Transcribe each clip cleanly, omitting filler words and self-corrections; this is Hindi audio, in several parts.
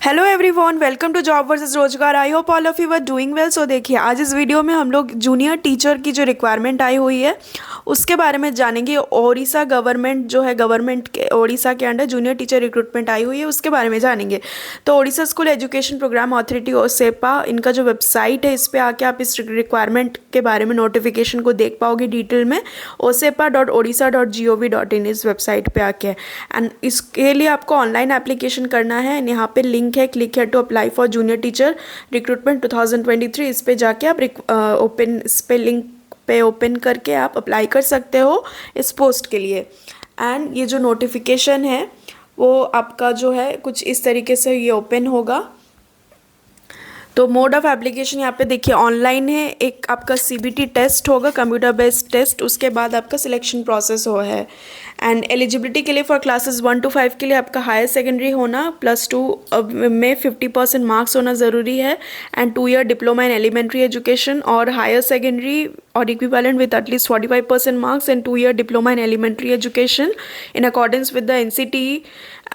Hello everyone, welcome to job versus Rozgar. I hope all of you are doing well. So देखिए, आज इस वीडियो में हम लोग जूनियर टीचर की जो रिक्वायरमेंट आई हुई है उसके बारे में जानेंगे। ओडिशा गवर्नमेंट जो है, गवर्नमेंट के ओडिशा के अंडर जूनियर टीचर रिक्रूटमेंट आई हुई है, उसके बारे में जानेंगे। तो Odisha school education program authority OSEPA, इनका जो वेबसाइट है, इस पर आके आप इस रिक्वायरमेंट के बारे में नोटिफिकेशन को देख पाओगे डिटेल में। osepa.odisha.gov.in इस वेबसाइट पे आके, एंड इसके लिए आपको ऑनलाइन एप्लीकेशन करना है। यहाँ पे लिंक है, क्लिक है to apply for junior teacher recruitment 2023। इस पे जाके आप इस पे लिंक पे ओपन करके आप अप्लाई कर सकते हो इस पोस्ट के लिए। एंड ये जो नोटिफिकेशन है वो आपका जो है कुछ इस तरीके से ये ओपन होगा। तो मोड ऑफ एप्लीकेशन यहाँ पे देखिए ऑनलाइन है। एक आपका सीबीटी टेस्ट होगा, कंप्यूटर बेस्ड टेस्ट, उसके बाद आपका सिलेक्शन प्रोसेस हो है। एंड एलिजिबिलिटी के लिए फॉर क्लासेस 1 to 5 के लिए आपका हायर सेकेंडरी होना, +2 में 50% मार्क्स होना ज़रूरी है। And 2 year diploma in elementary education और हायर सेकेंडरी और equivalent with at least 45% marks and 2 year diploma in elementary education in accordance with the NCT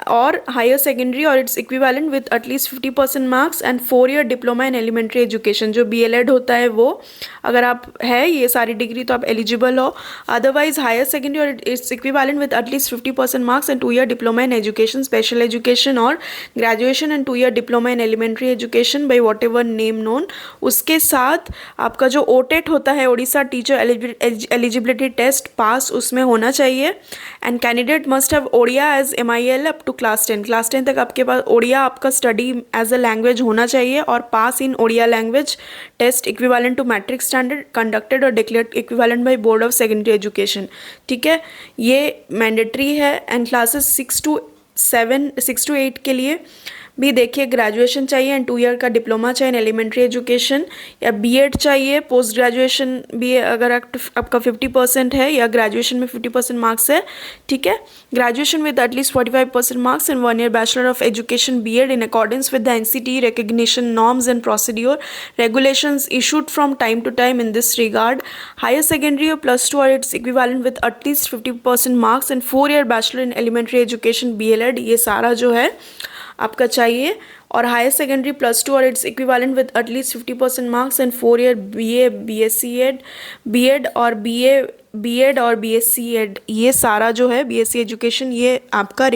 और हायर सेकेंडरी और it's equivalent with at least 50% marks and 4 year diploma in elementary education, जो बीएलएड होता है वो अगर आप है ये सारी डिग्री तो आप एलिजिबल हो। अदरवाइज हायर सेकेंडरी और it's equivalent with at least 50% marks and 2 year diploma in education, special education और graduation and 2 year diploma in elementary education by whatever name known. उसके साथ आपका जो ओटेट होता है, Odisha teacher eligibility test pass उसमें होना चाहिए। And candidate must have Odia as MIL up to class 10। Class 10 तक आपके पास ओडिया आपका स्टडी एज अ लैंग्वेज होना चाहिए और pass in Odia language test equivalent to matric standard conducted और declared equivalent by board of secondary education. ठीक है, ये मैंडेटरी है। एंड क्लासेस 6 to 8 के लिए भी देखिए ग्रेजुएशन चाहिए एंड 2 year का डिप्लोमा चाहिए इन एलिमेंट्री एजुकेशन, या बीएड चाहिए। पोस्ट ग्रेजुएशन भी अगर आपका 50% है या ग्रेजुएशन में 50% मार्क्स है, ठीक है। Graduation with at least 45% marks and 1 year bachelor of education BEd in accordance with the NCT recognition norms and procedure regulations issued from time to time in this regard. Higher secondary और +2 और it's equivalent with at least 50% marks and 4 year bachelor in elementary education BElEd, ये सारा जो है आपका चाहिए। और हायर सेकेंडरी +2 और it's equivalent with at least 50% marks and 4 year BEd और बीएससी एड, ये सारा जो है बीएससी एजुकेशन, ये आपका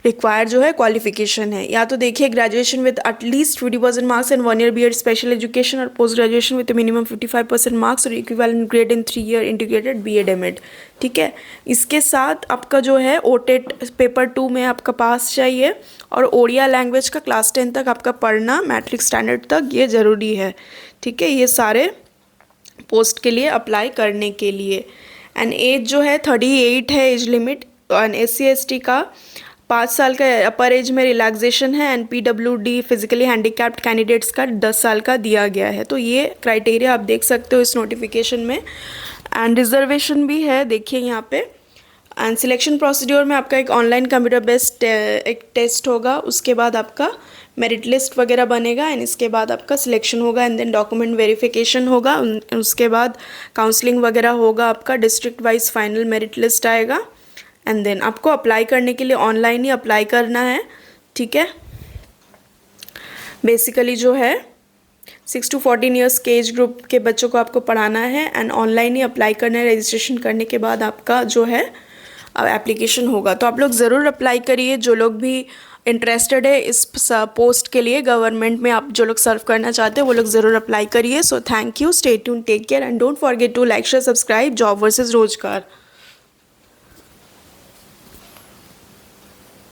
रिक्वायर्ड जो है क्वालिफिकेशन है। या तो देखिए graduation with at least 50% marks and 1 year B Ed special education और post graduation with minimum 55% marks और equivalent grade in 3 year integrated B Ed M Ed. ठीक है, इसके साथ आपका जो है ओटेट पेपर 2 में आपका पास चाहिए और ओडिया लैंग्वेज का क्लास 10 तक आपका पढ़ना मैट्रिक स्टैंडर्ड तक, ये ज़रूरी है। ठीक है, ये सारे पोस्ट के लिए अप्लाई करने के लिए। एंड एज जो है 38 है एज लिमिट। एंड SC/ST का 5 साल का अपर एज में रिलैक्सेशन है and PWD physically handicapped candidates का 10 साल का दिया गया है। तो ये क्राइटेरिया आप देख सकते हो इस नोटिफिकेशन में। एंड रिजर्वेशन भी है, देखिए यहाँ पे। एंड सिलेक्शन प्रोसीड्योर में आपका एक ऑनलाइन कंप्यूटर बेस्ड एक टेस्ट होगा, उसके बाद आपका मेरिट लिस्ट वगैरह बनेगा एंड इसके बाद आपका सिलेक्शन होगा एंड देन डॉक्यूमेंट वेरिफिकेशन होगा। उसके बाद काउंसलिंग वगैरह होगा, आपका district wise final merit list आएगा एंड देन आपको अप्लाई करने के लिए ऑनलाइन ही अप्लाई करना है। ठीक है, बेसिकली जो है 6 to 14 years के एज ग्रुप के बच्चों को आपको पढ़ाना है एंड ऑनलाइन ही अप्लाई करना है। रजिस्ट्रेशन करने के बाद आपका जो है एप्लीकेशन होगा। तो आप लोग ज़रूर अप्लाई करिए, जो लोग भी इंटरेस्टेड है इस पोस्ट के लिए गवर्नमेंट में, आप जो लोग सर्व करना चाहते हैं वो लोग ज़रूर अप्लाई करिए। So thank you, stay tune, take care and don't forget to like, share, subscribe job versus रोजगार।